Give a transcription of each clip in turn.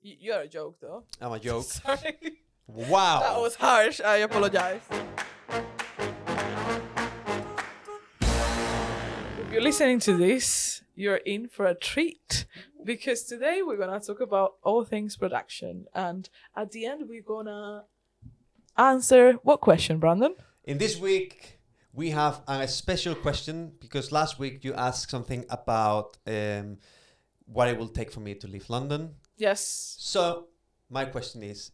You're a joke, though. I'm a joke. Sorry. Wow. That was harsh. I apologize. If you're listening to this, you're in for a treat because today we're going to talk about all things production. And at the end, we're going to answer what question, Brandon? In this week, we have a special question because last week you asked something about what it will take for me to leave London. Yes. So my question is,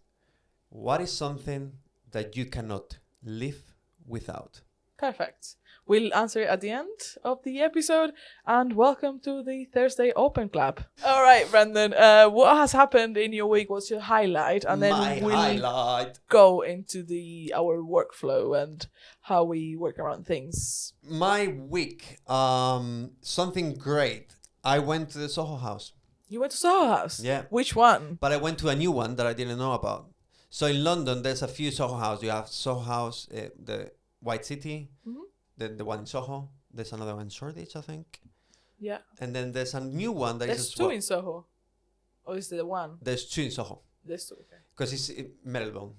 what is something that you cannot live without? Perfect. We'll answer it at the end of the episode. And welcome to the Thursday Open Club. All right, Brandon. What has happened in your week? What's your highlight? And then My we'll highlight. go into our workflow and how we work around things. My week, something great. I went to the Soho House. You went to Soho House? Yeah. Which one? But I went to a new one that I didn't know about. So in London, there's a few Soho House. You have Soho House, the White City, then the one in Soho. There's another one in Shoreditch, I think. Yeah. And then there's a new one that There's is two in Soho. Or is there one? There's two in Soho. There's two, okay. Because it's in Marylebone.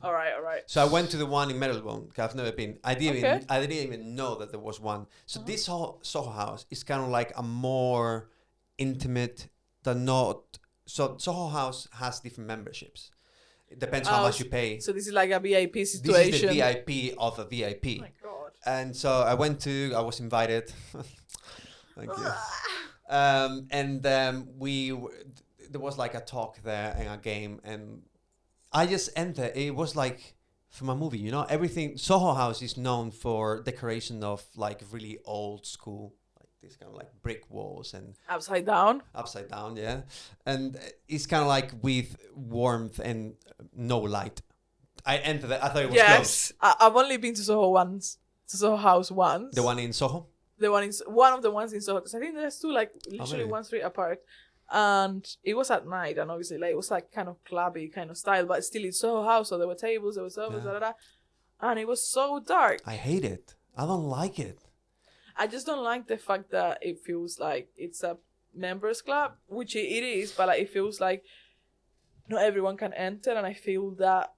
All right. So I went to the one in Marylebone. I've never been. I didn't Okay. even know that there was one. So this Soho House is kind of like a more intimate than not. So Soho House has different memberships. It depends how much you pay. So this is like a VIP This situation. is the VIP of a VIP. Oh my God. And so I was invited. Thank you. There was like a talk there and a game, and I just entered. It was like from a movie, you know. Everything. Soho House is known for decoration of like really old school, like this kind of like brick walls and Upside down. upside down, yeah. And it's kind of like with warmth and no light. I entered it. I thought it was closed. Yes. I've only been to Soho once. To Soho House once. The one in Soho. One of the ones in Soho, because I think there's two, like literally really? 1 street apart, and it was at night, and obviously like it was like kind of clubby kind of style, but still in Soho House, so there were tables, there was sofas, and it was so dark. I hate it. I don't like it. I just don't like the fact that it feels like it's a members club, which it is, but like it feels like not everyone can enter, and I feel that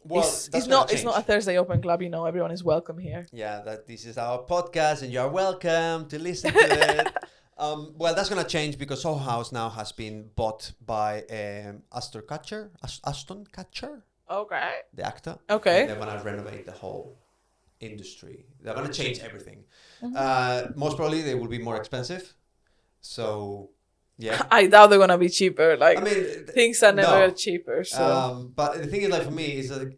it's not a Thursday Open Club, you know, everyone is welcome here. Yeah, that this is our podcast and you're welcome to listen to it. Well, that's gonna change because Soho House now has been bought by Ashton Kutcher, Okay. the actor. Okay. And they're gonna renovate the whole industry. They're gonna change everything. Most probably they will be more expensive. So yeah. I doubt they're gonna be cheaper. Like, I mean, things are never no. cheaper. So But the thing is, like for me, is that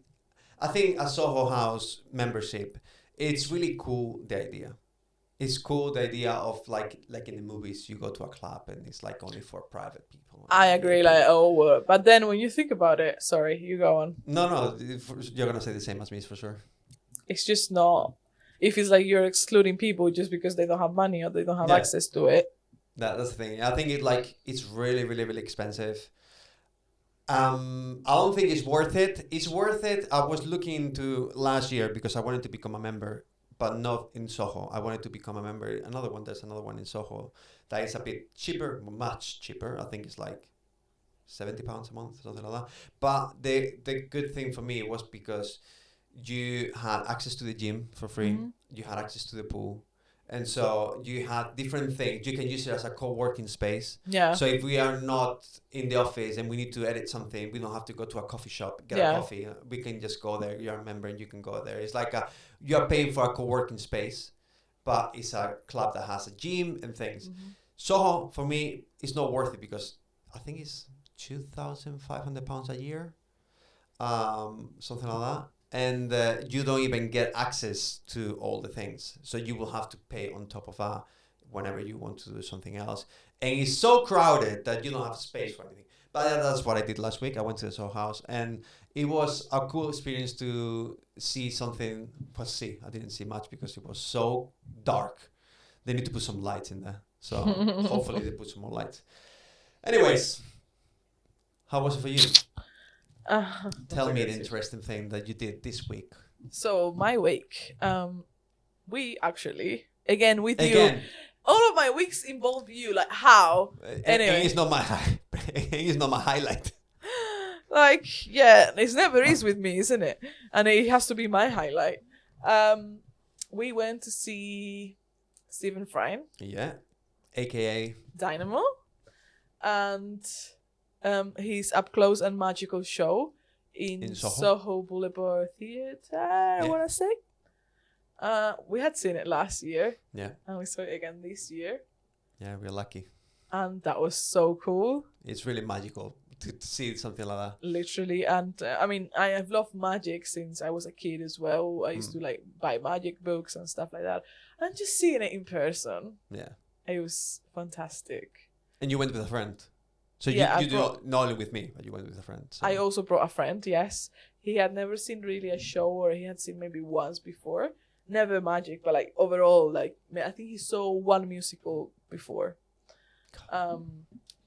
I think a Soho House membership, it's really cool. The idea, it's cool. The idea of like in the movies, you go to a club and it's like only for private people. I agree. Like, but then when you think about it, sorry, you go on. No, you're gonna say the same as me for sure. It's just not. If it's like you're excluding people just because they don't have money or they don't have access to it. That's the thing. I think it's really, really, really expensive. I don't think it's worth it. It's worth it. I was looking into last year because I wanted to become a member, but not in Soho. I wanted to become a member. There's another one in Soho that is a bit cheaper, much cheaper. I think it's like £70 a month, something like that. But the good thing for me was because you had access to the gym for free. You had access to the pool. And so you had different things. You can use it as a co-working space. Yeah. So if we are not in the office and we need to edit something, we don't have to go to a coffee shop, get a coffee. We can just go there. You're a member and you can go there. It's like you're paying for a co-working space, but it's a club that has a gym and things. Soho, for me, it's not worth it because I think it's £2,500 a year, something like that. And you don't even get access to all the things. So you will have to pay on top of that whenever you want to do something else. And it's so crowded that you don't have space for anything. But that's what I did last week. I went to the Soho House. And it was a cool experience to see something. I didn't see much because it was so dark. They need to put some lights in there. So hopefully they put some more lights. Anyways, how was it for you? Tell me the interesting thing that you did this week. So my week, we actually, again with you, All of my weeks involve you. Like how? Anyway, and it's not my it's not my highlight. Like, yeah, it never is with me, isn't it? And it has to be my highlight. We went to see Stephen Fry, Yeah, aka Dynamo, and his up close and magical show in Soho Boulevard Theatre. I want to say. We had seen it last year. Yeah. And we saw it again this year. Yeah, we're lucky. And that was so cool. It's really magical to see something like that. Literally. And I mean, I have loved magic since I was a kid as well. I used to like buy magic books and stuff like that. And just seeing it in person. Yeah. It was fantastic. And you went with a friend. So yeah, you do not only with me, but you went with a friend. So. I also brought a friend, yes. He had never seen really a show, or he had seen maybe once before. Never magic, but like overall, like I think he saw one musical before.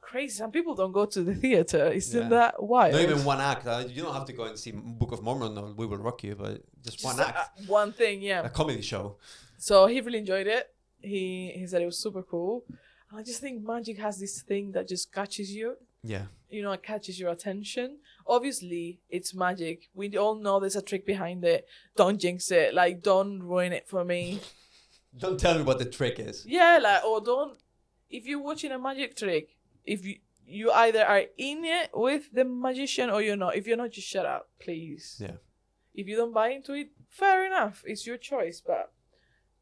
Crazy. Some people don't go to the theater. Isn't that wild? Not even one act. You don't have to go and see Book of Mormon or We Will Rock You, but just one act. One thing, yeah. A comedy show. So he really enjoyed it. He said it was super cool. I just think magic has this thing that just catches you. Yeah. You know, it catches your attention. Obviously, it's magic. We all know there's a trick behind it. Don't jinx it. Like, don't ruin it for me. Don't tell me what the trick is. Yeah, like, or don't. If you're watching a magic trick, if you either are in it with the magician or you're not. If you're not, just shut up, please. Yeah. If you don't buy into it, fair enough. It's your choice, but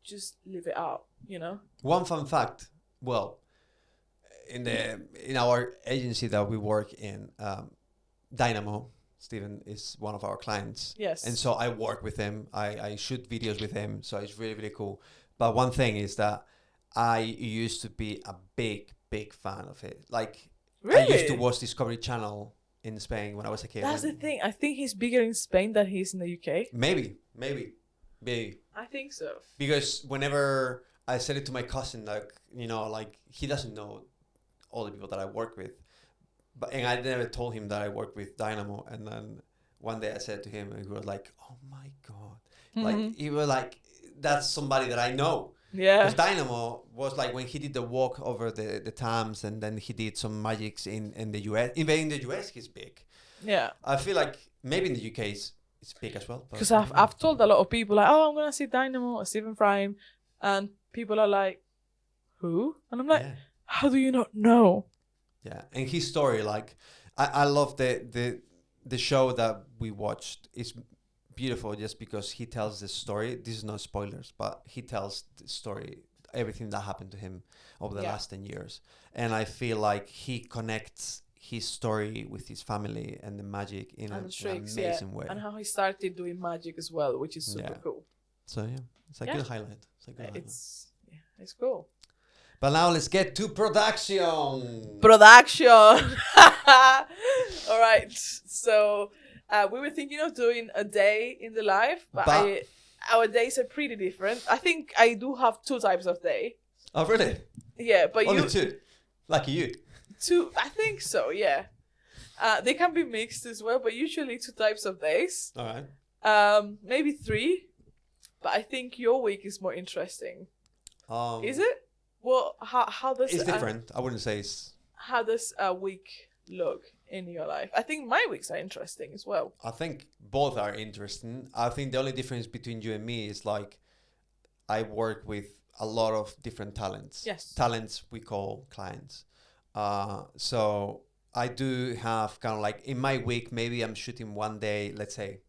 just leave it out, you know? One fun fact. Well, in our agency that we work in, Dynamo, Stephen is one of our clients. Yes. And so I work with him. I shoot videos with him. So it's really, really cool. But one thing is that I used to be a big fan of it. Like, really? I used to watch Discovery Channel in Spain when I was a kid. That's the thing. I think he's bigger in Spain than he is in the UK. Maybe. I think so. Because whenever I said it to my cousin, like, you know, like, he doesn't know all the people that I work with. And I never told him that I work with Dynamo. And then one day I said to him, and he was like, oh my God. Mm-hmm. Like, he was like, that's somebody that I know. Yeah. Because Dynamo was like when he did the walk over the Thames, and then he did some magics in the US. Even in the US, he's big. Yeah. I feel like maybe in the UK it's big as well. Because I've told a lot of people, like, oh, I'm going to see Dynamo or Stephen Fry. And people are like, who? And I'm like, how do you not know? Yeah. And his story, like, I love the show that we watched. It's beautiful just because he tells the story. This is not spoilers, but he tells the story, everything that happened to him over the last 10 years. And I feel like he connects his story with his family and the magic in an amazing way. And how he started doing magic as well, which is super cool. So it's a good highlight. It's cool. But now let's get to production. All right. So we were thinking of doing a day in the life, but our days are pretty different. I think I do have 2 types of day. Oh, really? Yeah, but only 2. Lucky you. 2, I think so. Yeah. They can be mixed as well, but usually 2 types of days. All right. Maybe 3, but I think your week is more interesting. Is it? Well, how does it's different? I wouldn't say it's. How does a week look in your life? I think my weeks are interesting as well. I think both are interesting. I think the only difference between you and me is like I work with a lot of different talents. Yes. Talents we call clients. So I do have kind of like in my week, maybe I'm shooting one day, let's say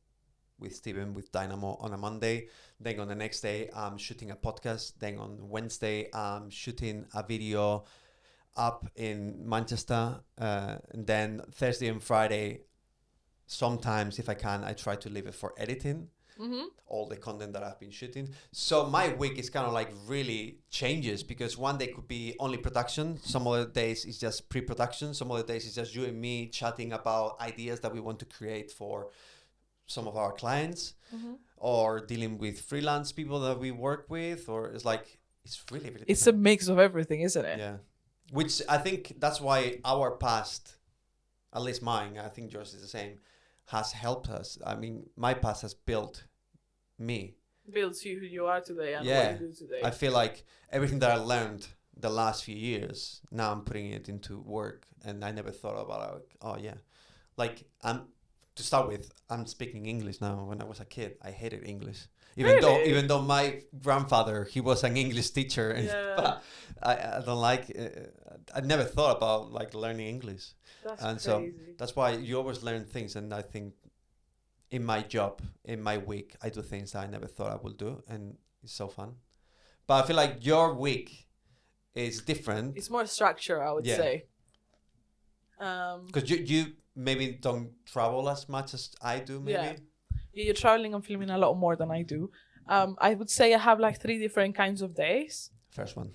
with Steven, with Dynamo on a Monday. Then on the next day, I'm shooting a podcast. Then on Wednesday, I'm shooting a video up in Manchester. And then Thursday and Friday, sometimes if I can, I try to leave it for editing. Mm-hmm. All the content that I've been shooting. So my week is kind of like really changes because one day could be only production. Some other days it's just pre-production. Some other days it's just you and me chatting about ideas that we want to create for some of our clients, or dealing with freelance people that we work with, or it's like, it's really, really it's different. A mix of everything, isn't it? Yeah. Which I think that's why our past, at least mine, I think yours is the same, has helped us. I mean, my past has built me. Builds you who you are today and what you do today. I feel like everything that I learned the last few years, now I'm putting it into work, and I never thought about it. Oh yeah, like to start with, I'm speaking English now. When I was a kid, I hated English. Even though my grandfather, he was an English teacher, and but I don't like. I never thought about like learning English, That's and crazy. so that's why you always learn things. And I think in my job, in my week, I do things that I never thought I would do, and it's so fun. But I feel like your week is different. It's more structure, I would say. Because you maybe don't travel as much as I do, maybe. Yeah, you're traveling and filming a lot more than I do. I would say I have like 3 different kinds of days. First one.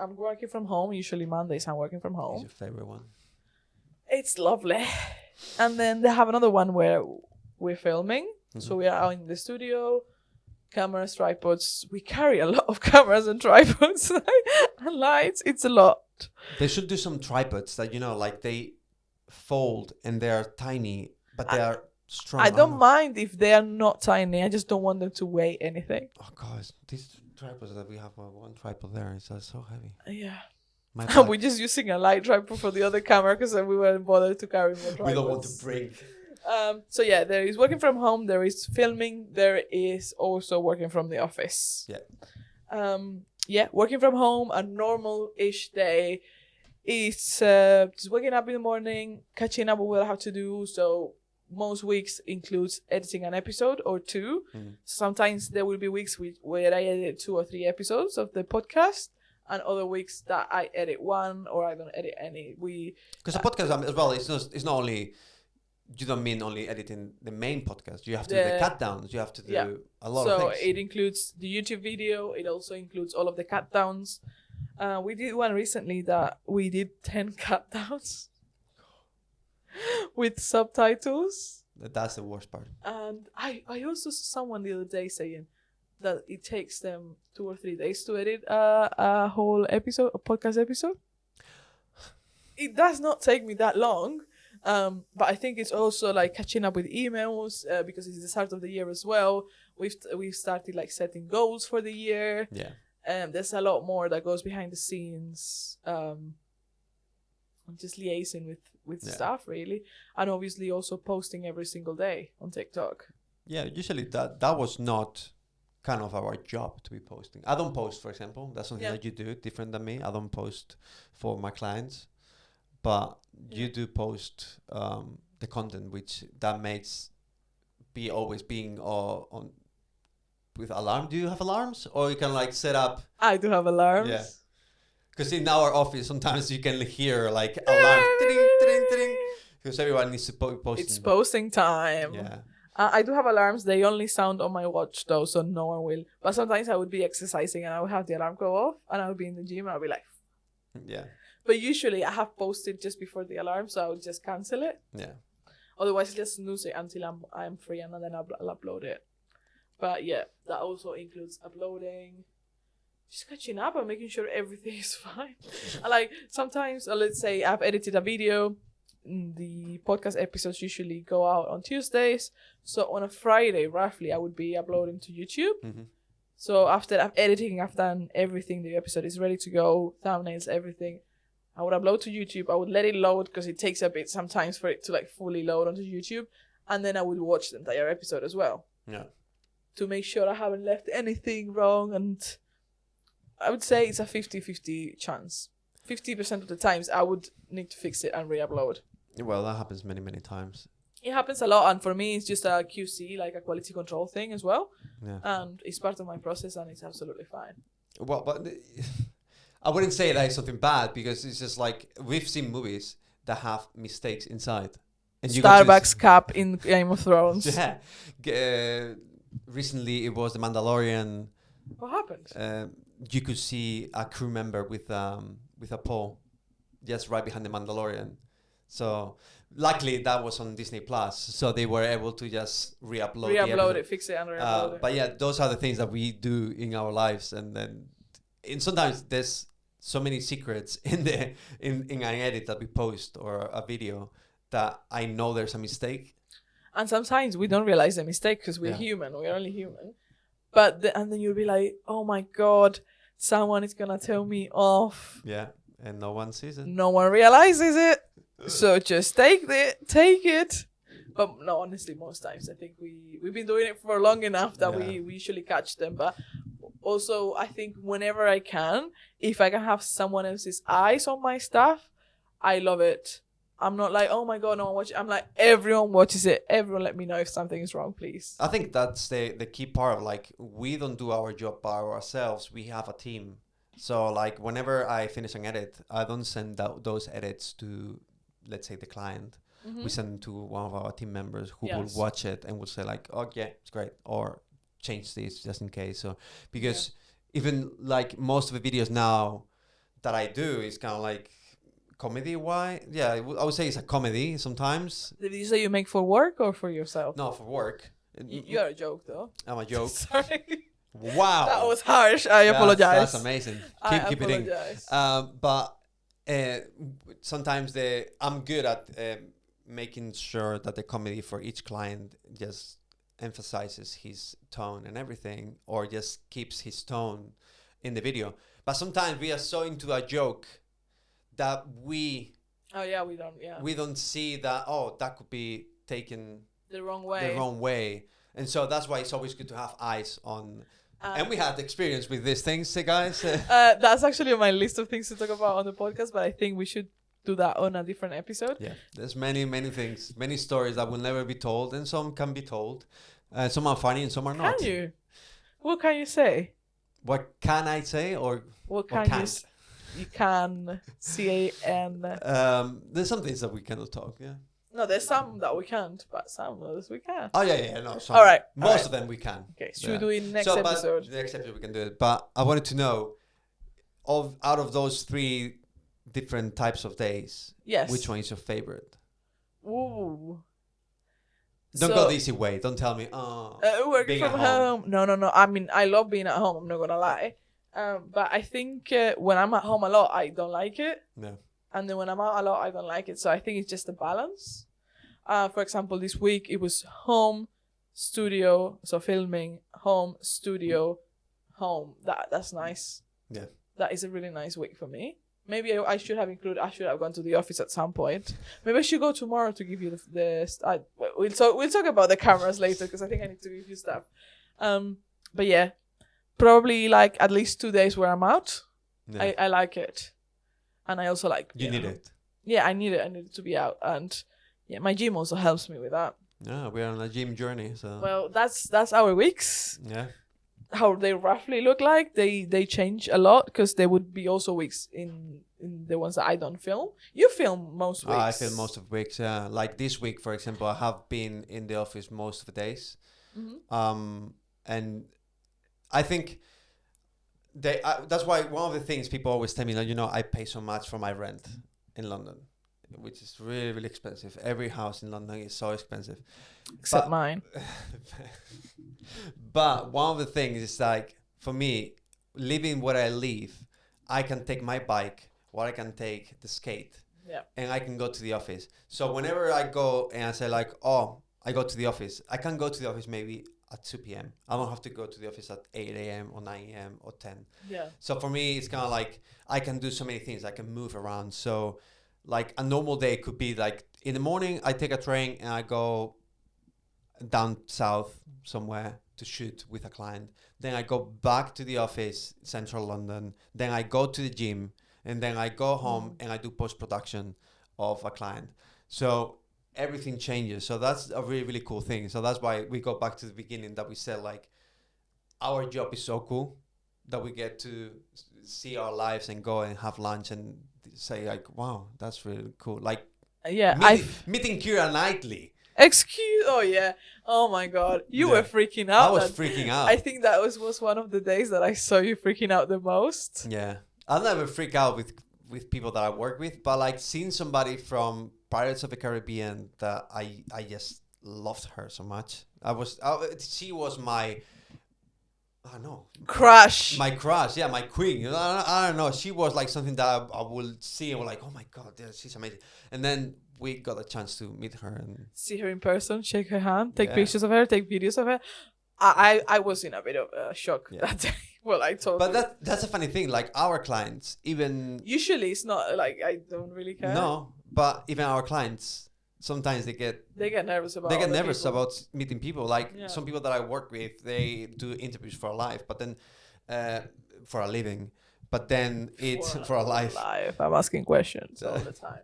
I'm working from home. Usually Mondays I'm working from home. What's your favorite one? It's lovely. And then they have another one where we're filming. Mm-hmm. So we are out in the studio. Cameras, tripods. We carry a lot of cameras and tripods and lights. It's a lot. They should do some tripods that, like they fold and they are tiny, but they are strong. I don't mind if they are not tiny. I just don't want them to weigh anything. Oh, gosh. These tripods that we have, one tripod there, is so heavy. Yeah. We're just using a light tripod for the other camera because we weren't bothered to carry more tripods. We don't want to break. So yeah, there is working from home, there is filming, there is also working from the office. Yeah. Working from home, a normal-ish day is just waking up in the morning, catching up with what I have to do. So most weeks includes editing an episode or 2. Sometimes there will be weeks where I edit 2 or 3 episodes of the podcast, and other weeks that I edit 1 or I don't edit any. Because the podcast as well, it's not only. You don't mean only editing the main podcast. You have to do the cut downs. You have to do a lot of things. So it includes the YouTube video. It also includes all of the cut downs. We did one recently that we did 10 cut downs with subtitles. That's the worst part. And I also saw someone the other day saying that it takes them 2 or 3 days to edit a whole episode, a podcast episode. It does not take me that long. But I think it's also like catching up with emails because it's the start of the year as well. We've started like setting goals for the year. Yeah. There's a lot more that goes behind the scenes. Just liaising with stuff really, and obviously also posting every single day on TikTok. Yeah, usually that was not kind of our job to be posting. I don't post, for example. That's something that you do different than me. I don't post for my clients. But you do post the content, which that makes always being on with alarm. Do you have alarms, or you can like set up? I do have alarms. Yeah, because in our office sometimes you can hear like alarms, because everyone needs to post. It's posting time. Yeah. I do have alarms. They only sound on my watch though, so no one will. But sometimes I would be exercising and I would have the alarm go off, and I would be in the gym and I'll be like, yeah. But usually I have posted just before the alarm, so I would just cancel it. Yeah. Otherwise, just snooze it until I'm free, and then I'll upload it. But yeah, that also includes uploading, just catching up and making sure everything is fine. And like sometimes, let's say I've edited a video. The podcast episodes usually go out on Tuesdays. So on a Friday, roughly, I would be uploading to YouTube. Mm-hmm. So after editing, I've done everything. The episode is ready to go, thumbnails, everything. I would upload to YouTube. I would let it load because it takes a bit sometimes for it to like fully load onto YouTube. And then I would watch the entire episode as well. Yeah. To make sure I haven't left anything wrong. And I would say it's a 50-50 chance. 50% of the times I would need to fix it and re-upload. Well, that happens many, many times. It happens a lot. And for me, it's just a QC, like a quality control thing as well. Yeah. And it's part of my process and it's absolutely fine. Well, but I wouldn't say that is something bad, because it's just like we've seen movies that have mistakes inside. And Starbucks cup in Game of Thrones. Yeah. Recently, it was The Mandalorian. What happened? You could see a crew member with a pole just right behind The Mandalorian. So luckily that was on Disney Plus, so they were able to just re-upload it, fix it, and re-upload it. But yeah, those are the things that we do in our lives, and sometimes there's so many secrets in an edit that we post or a video that I know there's a mistake. And sometimes we don't realize the mistake because we're human. We're only human. And then you'll be like, oh my God, someone is gonna tell me off. Yeah, and no one sees it. No one realizes it, so just take it. But no, honestly, most times I think we've been doing it for long enough that we usually catch them. But also, I think whenever I can, if I can have someone else's eyes on my stuff, I love it. I'm not like, oh my god, no one watches. I'm like, everyone watches it. Everyone let me know if something is wrong, please. I think that's the key part of, like, we don't do our job by ourselves. We have a team. So like whenever I finish an edit, I don't send out those edits to, let's say, the client. Mm-hmm. We send them to one of our team members who will watch it and will say like, oh yeah, it's great, or change this just in case. So because even like most of the videos now that I do is kind of like comedy. Why? Yeah, I would say it's a comedy sometimes. Did you say you make for work or for yourself? No, for work. You're a joke though. I'm a joke. Sorry. Wow. That was harsh. I apologize. That's amazing. Keep it in. But sometimes I'm good at making sure that the comedy for each client just emphasizes his tone and everything, or just keeps his tone in the video. But sometimes we are so into a joke that we don't see that, that could be taken the wrong way. And so that's why it's always good to have eyes on. And we had experience with these things, guys. That's actually on my list of things to talk about on the podcast, but I think we should do that on a different episode. Yeah, there's many things, many stories that will never be told, and some can be told. Some are funny and some are not. Can you? What can you say? What can I say, or what can you? You can CAN. There's some things that we cannot talk. Yeah. No, there's some that we can't, but some others we can. Oh yeah, no. Some, all right. Most of them we can. Okay, should we do it next episode? The next episode we can do it. But I wanted to know, out of those 3 different types of days, which one is your favorite? Ooh. Don't go the easy way. Don't tell me, working from home. No. I mean, I love being at home. I'm not gonna lie. But I think when I'm at home a lot, I don't like it. No. And then when I'm out a lot, I don't like it. So I think it's just a balance. For example, this week it was home, studio, so filming, home, studio, home. That's nice. Yeah. That is a really nice week for me. Maybe I should have gone to the office at some point. Maybe I should go tomorrow to give you we'll talk about the cameras later, because I think I need to give you stuff. But yeah, probably like at least 2 days where I'm out. Yeah. I like it. And I also like... You need it. Yeah, I need it. I need it to be out. And yeah, my gym also helps me with that. Yeah, we're on a gym journey. So. Well, that's our weeks. Yeah. How they roughly look like. They change a lot, because there would be also weeks in the ones that I don't film. You film most weeks. I film most of the weeks, yeah. Like this week, for example, I have been in the office most of the days. Mm-hmm. And I think... that's why one of the things people always tell me that, I pay so much for my rent in London, which is really, really expensive. Every house in London is so expensive. Except mine. But one of the things is like, for me, living where I live, I can take my bike, or I can take the skate, and I can go to the office. So whenever I go and I say like, I go to the office, I can go to the office maybe at 2 p.m. I don't have to go to the office at 8 a.m. or 9 a.m. or 10. Yeah. So for me, it's kind of like I can do so many things. I can move around. So like a normal day could be like in the morning, I take a train and I go down south somewhere to shoot with a client. Then I go back to the office, central London. Then I go to the gym, and then I go home and I do post-production of a client. So everything changes. So that's a really, really cool thing. So that's why we go back to the beginning, that we said like our job is so cool that we get to see our lives and go and have lunch and say like, wow, that's really cool. Like meeting Kira nightly. Oh my god, you were freaking out. I was freaking out. I think that was one of the days that I saw you freaking out the most. Yeah, I'll never freak out with people that I work with, but like seeing somebody from Pirates of the Caribbean that I just loved her so much. She was my, I don't know, crush. My crush, yeah, my queen. I don't know. She was like something that I will see and we're like, oh my god, she's amazing. And then we got a chance to meet her and see her in person, shake her hand, take pictures of her, take videos of her. I was in a bit of a shock Yeah. that day. Well, I told But you. that's a funny thing. Like our clients, even Usually it's not like I don't really care. no, but even our clients, sometimes they get nervous about people. about meeting people. Like Yeah. some people that I work with, they do interviews for a life, but then for a living. But then it's for a life. I'm asking questions all the time.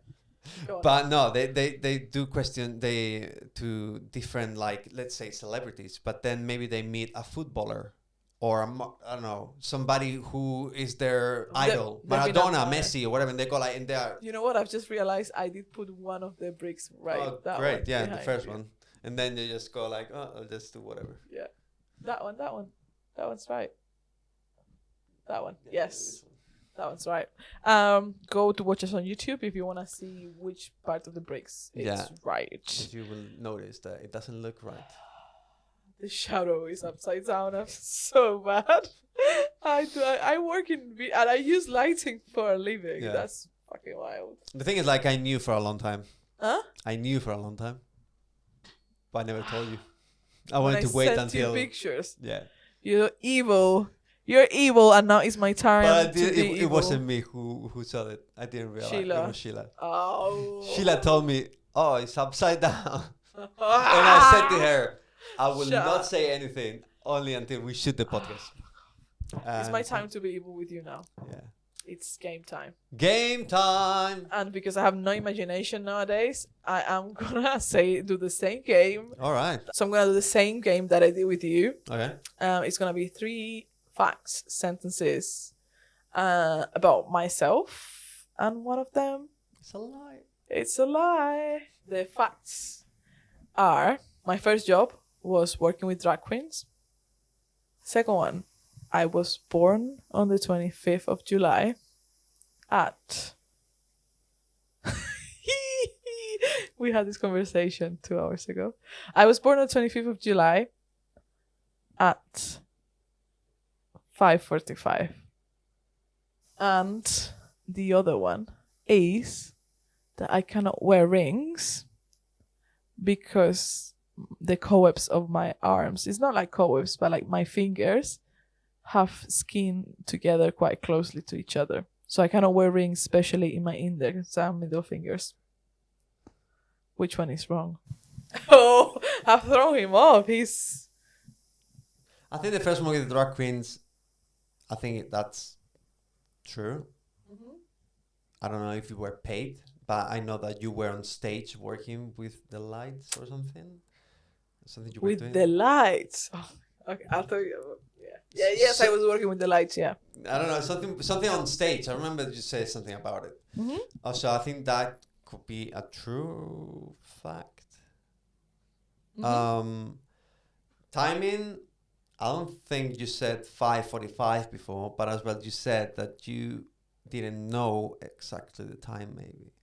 Go on. But no, they do question to different, like, let's say celebrities, but then maybe they meet a footballer or I don't know, somebody who is their idol, Maradona, Messi, or whatever, and they go like, and they are. You know what? I've just realized I did put one of the bricks right. Oh, that great! one Yeah, the behind first you. one, and then you just go like, oh, I'll just do whatever. Yeah, that one. That one's right. That one. Yeah, Yes. That one's right. Go to watch us on YouTube if you want to see which part of the bricks is right. Because you will notice that it doesn't look right. The shadow is upside down. I'm so bad. I work in and I use lighting for a living. Yeah. That's fucking wild. The thing is, like, I knew for a long time. Huh? I knew for a long time, but I never told you. I When wanted to wait sent until. you pictures. Yeah. You're evil. You're evil, and now it's my time But to be it evil. wasn't me who saw it. I didn't realize. Sheila. It was Sheila. Oh. Sheila told me, "Oh, it's upside down," and I said to her, "I will Shut not up. say anything only until we shoot the podcast." It's my time to be evil with you now. Yeah. It's game time. Game time. And because I have no imagination nowadays, I am gonna do the same game. All right. So I'm gonna do the same game that I did with you. Okay. It's gonna be 3 facts, sentences about myself, and one of them, It's a lie. it's a lie. The facts are: my first job was working with drag queens. Second one, I was born on the 25th of July at... We had this conversation 2 hours ago. I was born on the 25th of July at 5:45. And the other one is that I cannot wear rings because the cobwebs of my arms, it's not like cobwebs, but like my fingers have skin together quite closely to each other. So I cannot wear rings, especially in my index and middle fingers. Which one is wrong? Oh, I've thrown him off. I think the first one with the drag queens, I think that's true. Mm-hmm. I don't know if you were paid, but I know that you were on stage working with the lights or something. Something you were With doing. the lights. Oh, okay, I'll tell you. Yeah. Yes, I was working with the lights. Yeah. I don't know, something on stage. I remember you said something about it. Mm-hmm. Also, I think that could be a true fact. Mm-hmm. Timing, I don't think you said 5:45 before, but as well you said that you didn't know exactly the time. Maybe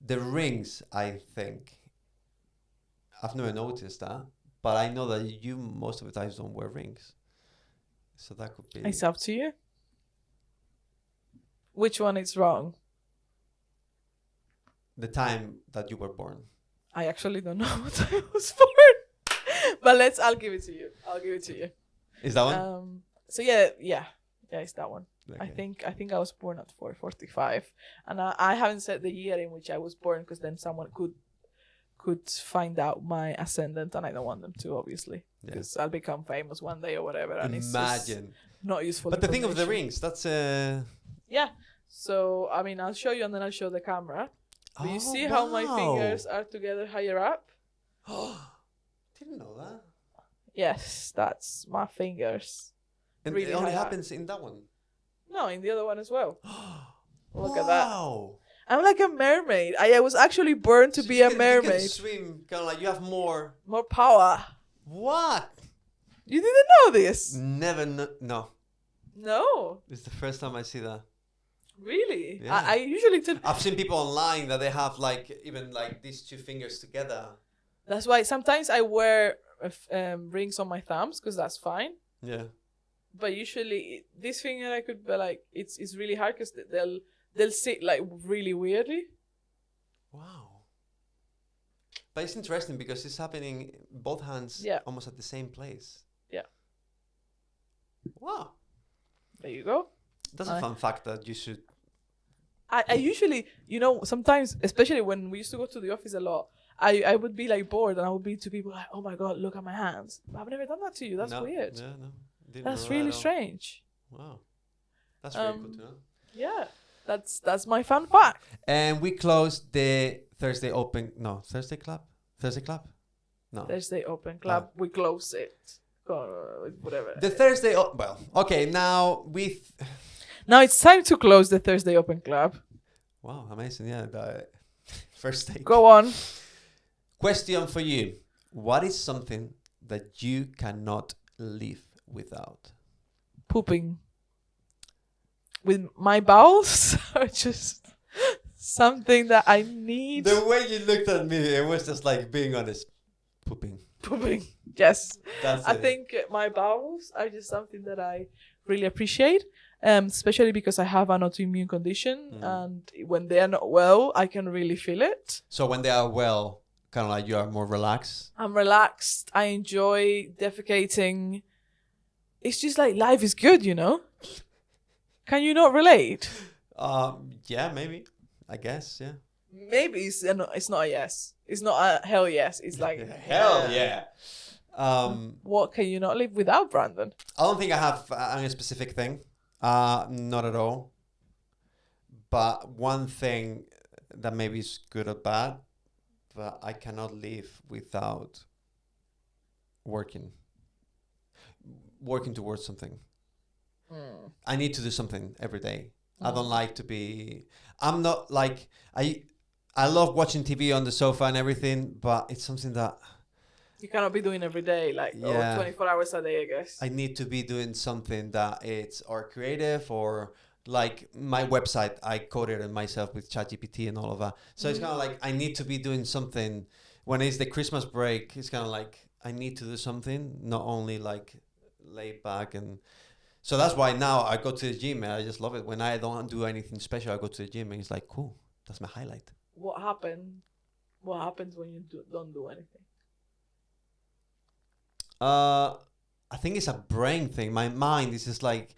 the rings, I think I've never noticed that, but I know that you most of the times don't wear rings, so that could be. It's up to you. Which one is wrong? The time that you were born. I actually don't know what I was born. But I'll give it to you. Is that one? So yeah, it's that one. Okay. I think I was born at 4:45, and I haven't said the year in which I was born because then someone could find out my ascendant, and I don't want them to, obviously, because I'll become famous one day or whatever, and it's just not useful. But the thing of the rings, that's yeah. So I mean, I'll show you, and then I'll show the camera. Do you see how my fingers are together higher up? Didn't know that. Yes, that's my fingers. And Really it only high up. happens in that one. No, in the other one as well. Look at Wow. that. I'm like a mermaid. I was actually born to be a mermaid. You can swim, kind of like you have more power. What? You didn't know this? Never no. No. It's the first time I see that. Really? Yeah. I usually I've seen people online that they have like even like these two fingers together. That's why sometimes I wear rings on my thumbs because that's fine. Yeah. But usually this finger I could be like it's really hard because they'll sit like really weirdly. Wow. But it's interesting because it's happening both hands almost at the same place. Wow. There you go. That's a fun fact that you should. I usually, sometimes, especially when we used to go to the office a lot, I would be like bored and I would be to people like, oh my God, look at my hands. But I've never done that to you. That's weird. Yeah, no. That's really strange. Wow. That's really good to know. Yeah. That's my fun fact. And we closed the Thursday Club? No. Thursday Open Club. We close it. Whatever. The Thursday... well, okay, now Now it's time to close the Thursday Open Club. Wow, amazing. Yeah, the first take. Go on. Question for you. What is something that you cannot live without? Pooping. With my bowels are just something that I need. The way you looked at me, it was just like being honest. Pooping. Yes. I think my bowels are just something that I really appreciate. Especially because I have an autoimmune condition, and when they are not well, I can really feel it. So when they are well, kind of like you are more relaxed? I'm relaxed. I enjoy defecating. It's just like life is good, Can you not relate? Yeah, maybe. I guess, yeah. Maybe it's not a yes. It's not a hell yes. It's like hell yeah. What can you not live without, Brandon? I don't think I have any specific thing. Not at all. But one thing that maybe is good or bad, but I cannot live without working towards something. I need to do something every day. I don't like to be... I'm not like... I love watching TV on the sofa and everything, but it's something that... You cannot be doing every day, 24 hours a day, I guess. I need to be doing something that it's or creative or like my website. I coded it myself with ChatGPT and all of that. So it's kind of like I need to be doing something. When it's the Christmas break, it's kind of like I need to do something, not only like lay back. And so that's why now I go to the gym and I just love it. When I don't do anything special, I go to the gym and it's like, cool, that's my highlight. What happens when you don't do anything? I think it's a brain thing. My mind is just like,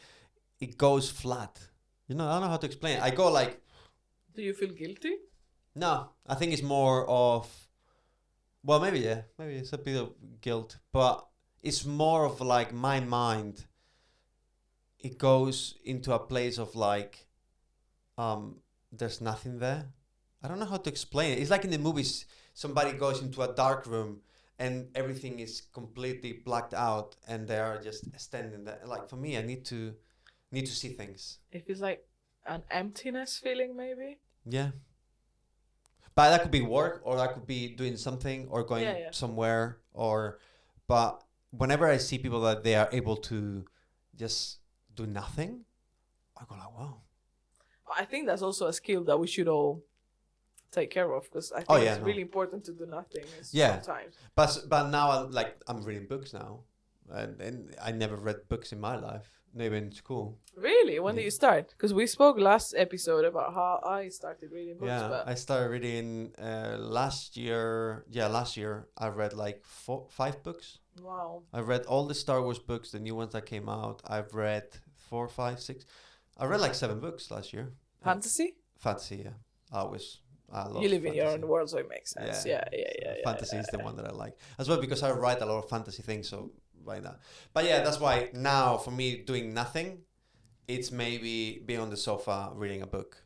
it goes flat. I don't know how to explain it. I go like... Do you feel guilty? No, I think it's more of... Well, maybe, yeah. Maybe it's a bit of guilt. But it's more of like my mind. It goes into a place of like, there's nothing there. I don't know how to explain it. It's like in the movies, somebody goes into a dark room and everything is completely blacked out and they are just standing there. Like for me, I need to see things. It feels like an emptiness feeling, maybe. Yeah. But that could be work, or that could be doing something, or going somewhere, but whenever I see people that they are able to just do nothing, I go like, wow. I think that's also a skill that we should all take care of, because I think it's really important to do nothing sometimes. But now I'm reading books now, and I never read books in my life, not even in school. Really? When did you start? Because we spoke last episode about how I started reading books. Yeah, I started reading last year. Yeah, last year I read like 5 books. Wow. I read all the Star Wars books, the new ones that came out. I've read 4, 5, 6. I read like 7 books last year. Fantasy? Fantasy, yeah. I love you live fantasy. in your own world, so it makes sense. Yeah. Fantasy is the one that I like as well, because I write a lot of fantasy things. So why not? But yeah, that's why now for me doing nothing, it's maybe being on the sofa reading a book,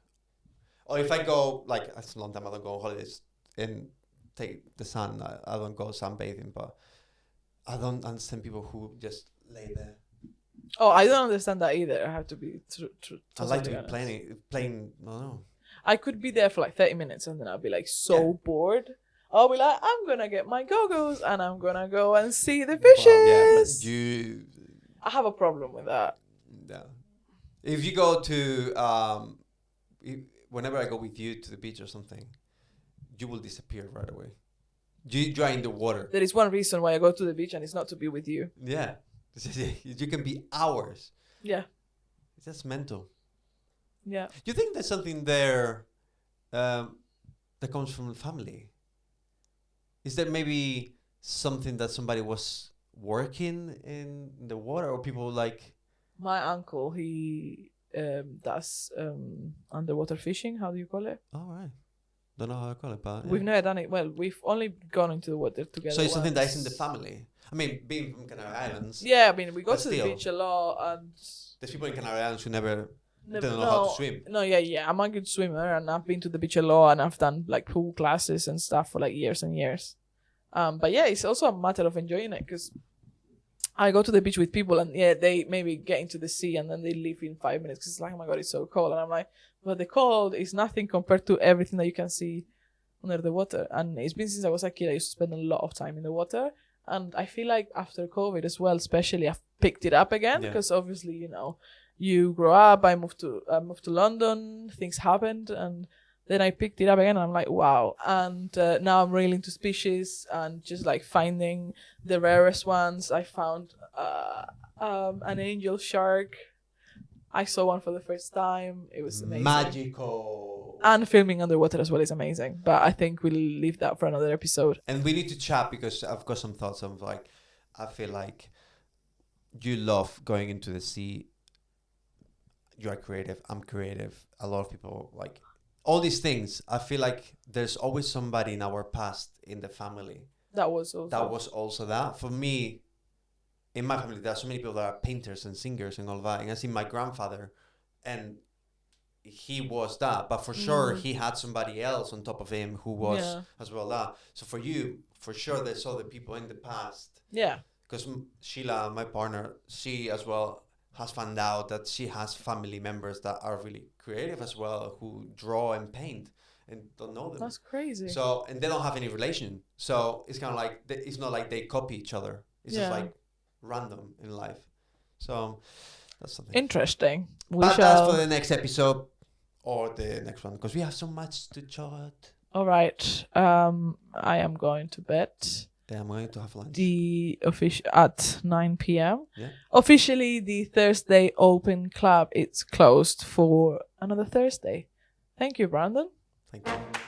or if I go like it's a long time I don't go on holidays and take the sun. I don't go sunbathing, but I don't understand people who just lay there. Oh, I don't understand that either. I have to be I like to be playing. No. I could be there for like 30 minutes and then I'll be like bored. I'll be like, I'm gonna get my goggles and I'm gonna go and see the fishes. I have a problem with that. Yeah. If you go to whenever I go with you to the beach or something, you will disappear right away. You are in the water. There is one reason why I go to the beach, and it's not to be with you. Yeah. You can be hours. Yeah. It's just mental. Yeah. Do you think there's something there that comes from the family? Is there maybe something that somebody was working in the water, or people like my uncle, he does underwater fishing. How do you call it? All right. Don't know how I call it, but We've never done it. Well, we've only gone into the water together. So it's something once. that's in the family. I mean, being from Canary Islands. Yeah, I mean, we go but to the still, beach a lot, and there's people in Canary Islands who never don't know no, how to swim. No, yeah. I'm a good swimmer, and I've been to the beach a lot, and I've done like pool classes and stuff for like years and years. But yeah, it's also a matter of enjoying it, because I go to the beach with people, and yeah, they maybe get into the sea and then they leave in 5 minutes because it's like, oh my god, it's so cold, and I'm like, but the cold is nothing compared to everything that you can see under the water. And it's been since I was a kid, I used to spend a lot of time in the water, and I feel like after COVID as well, especially, I've picked it up again, because obviously, you know, you grow up. I moved to London, things happened, and then I picked it up again, and I'm like, wow. And now I'm really into species and just like finding the rarest ones. I found an angel shark. I saw one for the first time. It was amazing. Magical. And filming underwater as well is amazing. But I think we'll leave that for another episode. And we need to chat, because I've got some thoughts of like, I feel like you love going into the sea. You are creative. I'm creative. A lot of people like all these things. I feel like there's always somebody in our past in the family that was also that. For me, in my family, there are so many people that are painters and singers and all that. And I see my grandfather, and he was that. But for sure, he had somebody else on top of him who was as well that. So for you, for sure, there's other people in the past. Yeah. Because Sheila, my partner, she as well has found out that she has family members that are really creative as well, who draw and paint and don't know them. That's crazy. So, and they don't have any relation. So it's kind of like, it's not like they copy each other. It's just like random in life. So that's something interesting. But that's for the next episode or the next one, because we have so much to chat. All right. I am going to bed. Yeah, I'm going to have lunch. At 9 p.m. Yeah. Officially, the Thursday Open Club is closed for another Thursday. Thank you, Brandon. Thank you.